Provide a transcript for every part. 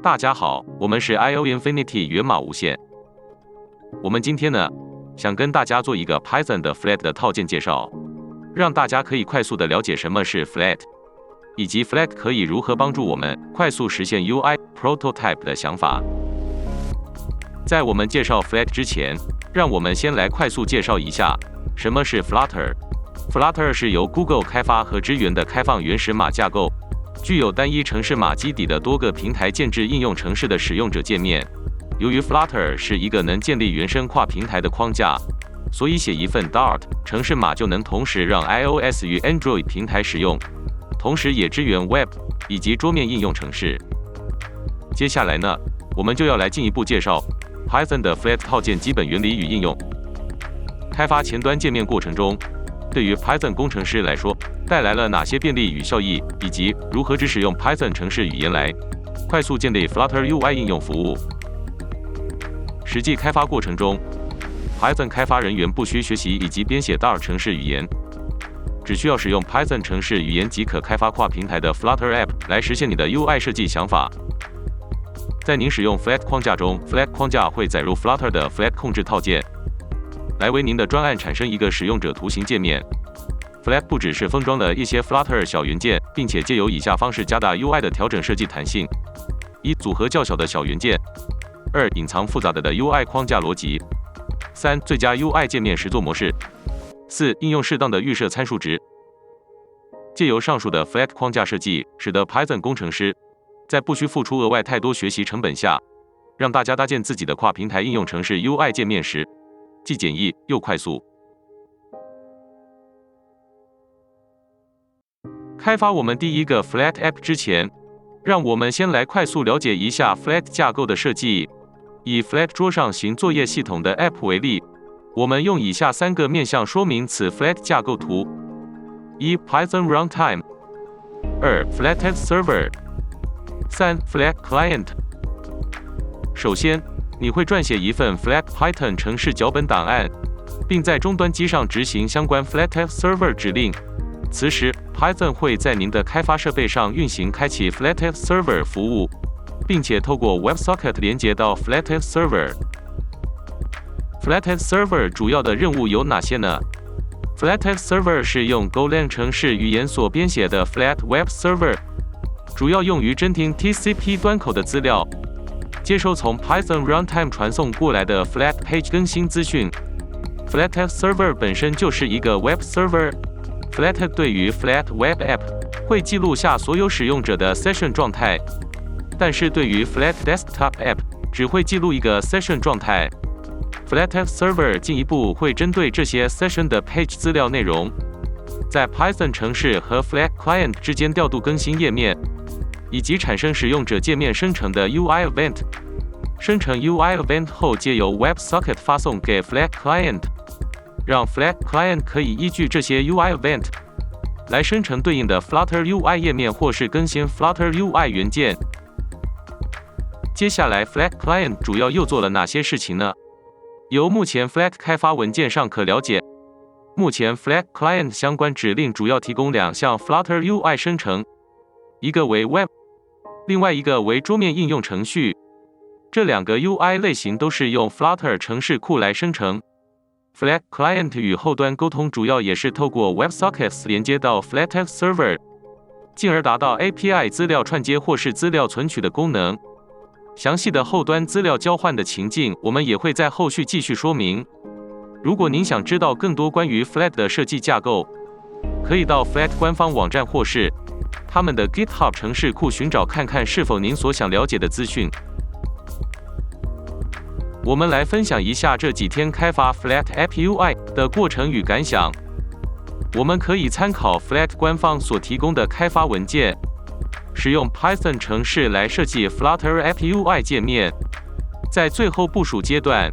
大家好，我们是 IO Infinity 源码无限。我们今天呢，想跟大家做一个 Python 的 Flat 的套件介绍，让大家可以快速的了解什么是 Flat， 以及 Flat 可以如何帮助我们快速实现 UI Prototype 的想法。在我们介绍 Flat 之前，让我们先来快速介绍一下什么是 Flutter。Flutter 是由 Google 开发和支援的开放原始码架构，具有单一程式码基底的多个平台建制应用程式的使用者界面。由于 Flutter 是一个能建立原生跨平台的框架，所以写一份 Dart 程式码就能同时让 iOS 与 Android 平台使用，同时也支援 Web 以及桌面应用程式。接下来呢，我们就要来进一步介绍 Python 的 Flat 套件基本原理与应用。开发前端界面过程中，对于 Python 工程师来说，带来了哪些便利与效益，以及如何只使用 Python 程式语言来快速建立 Flutter UI 应用服务。实际开发过程中 ，Python 开发人员不需学习以及编写 Dart 程式语言，只需要使用 Python 程式语言即可开发跨平台的 Flutter App 来实现你的 UI 设计想法。在您使用 Flat 框架中 ，Flat 框架会载入 Flutter 的 Flat 控制套件，来为您的专案产生一个使用者图形界面。Flat 不只是封装了一些 Flutter 小元件，并且借由以下方式加大 UI 的调整设计弹性：一、组合较小的小元件；二、隐藏复杂的 UI 框架逻辑；三、最佳 UI 界面实作模式；四、应用适当的预设参数值。借由上述的 Flat 框架设计，使得 Python 工程师在不需付出额外太多学习成本下，让大家搭建自己的跨平台应用程式 UI 界面时，既简易又快速。开发我们第一个 Flat App 之前，让我们先来快速了解一下 Flat 架构的设计。以 Flat 桌上型作业系统的 App 为例，我们用以下3个面向说明此 Flat 架构图：一、Python Runtime； 二、Flathead Server； 三、Flat Client。首先，你会撰写一份 Flat Python 程式脚本档案，并在终端机上执行相关 Flathead Server 指令。此时 ，Python 会在您的开发设备上运行开启 Flathead Server 服务，并且透过 WebSocket 连接到 Flathead Server。Flathead Server 主要的任务有哪些呢？ Flathead Server 是用 Golang 程式语言所编写的 Flat Web Server， 主要用于侦听 TCP 端口的资料，接收从 Python Runtime 传送过来的 Flat Page 更新资讯。Flathead Server 本身就是一个 Web Server。Flathead 对于 Flat Web App 会记录下所有使用者的 Session 状态，但是对于 Flat Desktop App 只会记录一个 Session 状态。Flathead Server 进一步会针对这些 Session 的 Page 资料内容，在 Python 程式和 Flat Client 之间调度更新页面，以及产生使用者界面生成的 UI Event。生成 UI Event 后，借由 WebSocket 发送给 Flat Client， 让 Flat Client 可以依据这些 UI Event 来生成对应的 Flutter UI 页面，或是更新 Flutter UI 元件。接下来 Flat Client 主要又做了哪些事情呢？由目前 Flat 开发文件上可了解，目前 Flat Client 相关指令主要提供2项 Flutter UI 生成，一个为 Web， 另外一个为桌面应用程序。这2个 UI 类型都是用 Flutter 程式库来生成。Flat Client 与后端沟通主要也是透过 WebSockets 连接到 Flathead Server， 进而达到 API 资料串接或是资料存取的功能。详细的后端资料交换的情境，我们也会在后续继续说明。如果您想知道更多关于 Flat 的设计架构，可以到 Flat 官方网站或是他们的 GitHub 程式库寻找看看是否您所想了解的资讯。我们来分享一下这几天开发 Flat App UI 的过程与感想。我们可以参考 Flat 官方所提供的开发文件，使用 Python 程式来设计 Flutter App UI 界面。在最后部署阶段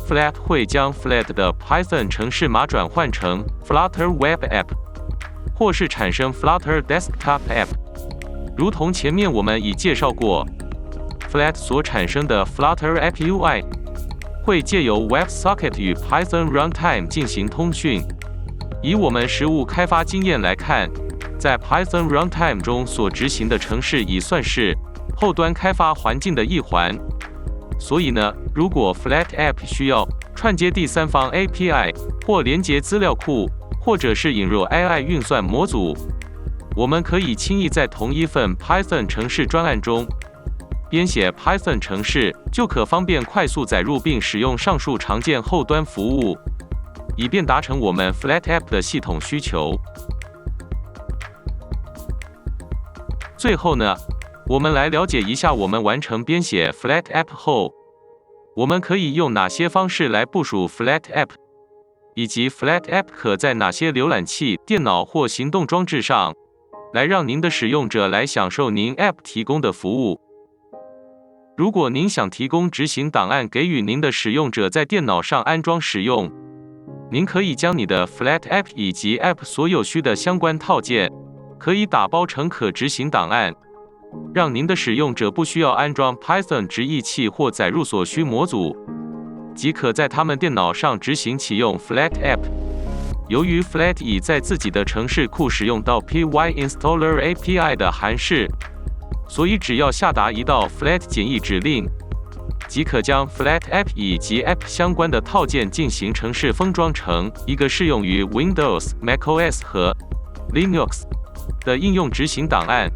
，Flat 会将 Flat 的 Python 程式码转换成 Flutter Web App， 或是产生 Flutter Desktop App。如同前面我们已介绍过， Flat 所产生的 Flutter App UI 会借由 WebSocket 与 Python Runtime 进行通讯。以我们实务开发经验来看，在 Python Runtime 中所执行的程式已算是后端开发环境的一环。所以呢，如果 Flat App 需要串接第三方 API 或连接资料库，或者是引入 AI 运算模组，我们可以轻易在同一份 Python 程式专案中编写 Python 程式，就可方便快速载入并使用上述常见后端服务，以便达成我们 Flat App 的系统需求。最后呢，我们来了解一下我们完成编写 Flat App 后，我们可以用哪些方式来部署 Flat App， 以及 Flat App 可在哪些浏览器、电脑或行动装置上，来让您的使用者来享受您 App 提供的服务。如果您想提供执行档案给予您的使用者在电脑上安装使用，您可以将你的 Flat App 以及 App 所有需的相关套件，可以打包成可执行档案，让您的使用者不需要安装 Python 直译器或载入所需模组，即可在他们电脑上执行启用 Flat App。由于 Flat 已在自己的程式库使用到 pyinstaller API 的函式，所以只要下达一道 Flat 简易指令，即可将 Flat App 以及 App 相关的套件进行程式封装成一个适用于 Windows、macOS 和 Linux 的应用执行档案。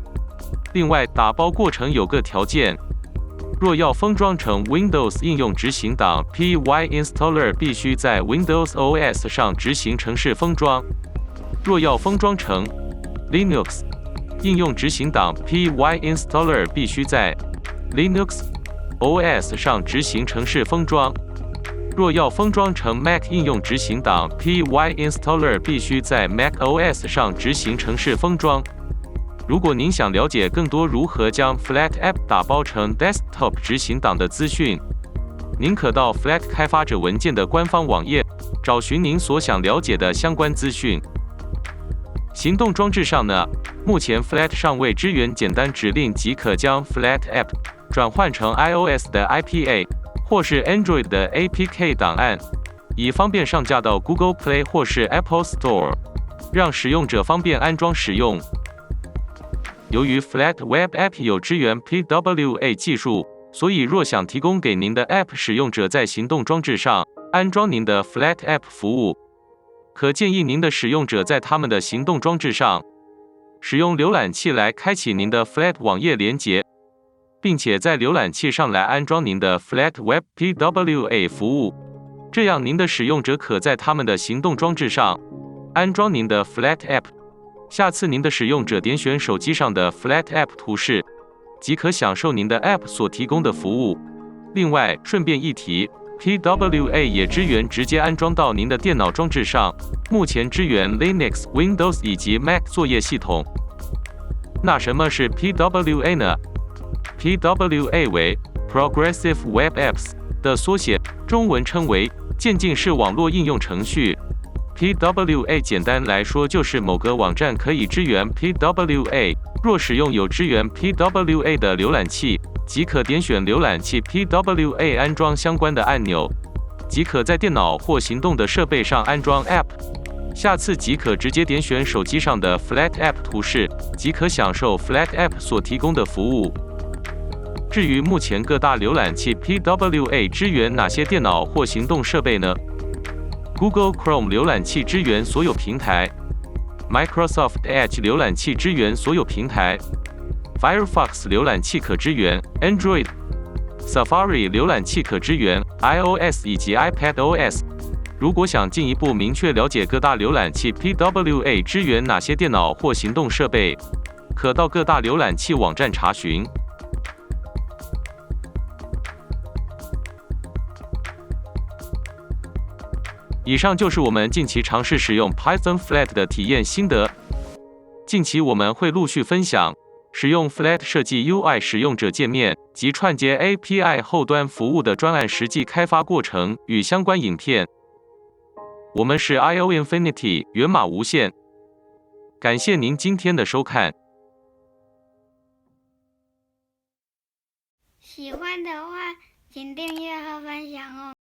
另外，打包过程有个条件：若要封装成 Windows 应用执行档 ，pyinstaller 必须在 Windows OS 上执行程式封装；若要封装成 Linux 应用执行档 ，pyinstaller 必须在 Linux OS 上执行程式封装；若要封装成 Mac 应用执行档 ，pyinstaller 必须在 Mac OS 上执行程式封装。如果您想了解更多如何将 Flat App 打包成 Desktop 执行档的资讯，您可到 Flat 开发者文件的官方网页，找寻您所想了解的相关资讯。行动装置上呢，目前 Flat 尚未支援简单指令即可将 Flat App 转换成 iOS 的 IPA 或是 Android 的 APK 档案，以方便上架到 Google Play 或是 Apple Store， 让使用者方便安装使用。由于 Flat Web App 有支援 PWA 技术，所以若想提供给您的 App 使用者在行动装置上安装您的 Flat App 服务，可建议您的使用者在他们的行动装置上使用浏览器来开启您的 Flat 网页连接，并且在浏览器上来安装您的 Flat Web PWA 服务，这样您的使用者可在他们的行动装置上安装您的 Flat App。下次您的使用者点选手机上的 Flat App 图示，即可享受您的 App 所提供的服务。另外，顺便一提， PWA 也支援直接安装到您的电脑装置上，目前支援 Linux、Windows 以及 Mac 作业系统。那什么是 PWA 呢？ PWA 为 Progressive Web Apps 的缩写，中文称为渐进式网络应用程序。PWA 简单来说就是某个网站可以支援 PWA， 若使用有支援 PWA 的浏览器，即可点选浏览器 PWA 安装相关的按钮，即可在电脑或行动的设备上安装 App。下次即可直接点选手机上的 Flat App 图示，即可享受 Flat App 所提供的服务。至于目前各大浏览器 PWA 支援哪些电脑或行动设备呢？Google Chrome 浏览器支援所有平台 ，Microsoft Edge 浏览器支援所有平台 ，Firefox 浏览器可支援 Android，Safari 浏览器可支援 iOS 以及 iPadOS。如果想进一步明确了解各大浏览器 PWA 支援哪些电脑或行动设备，可到各大浏览器网站查询。以上就是我们近期尝试使用 Python Flat 的体验心得。近期我们会陆续分享使用 Flat 设计 UI 使用者界面及串接 API 后端服务的专案实际开发过程与相关影片。我们是 IO Infinity 源码无限，感谢您今天的收看。喜欢的话，请订阅和分享哦。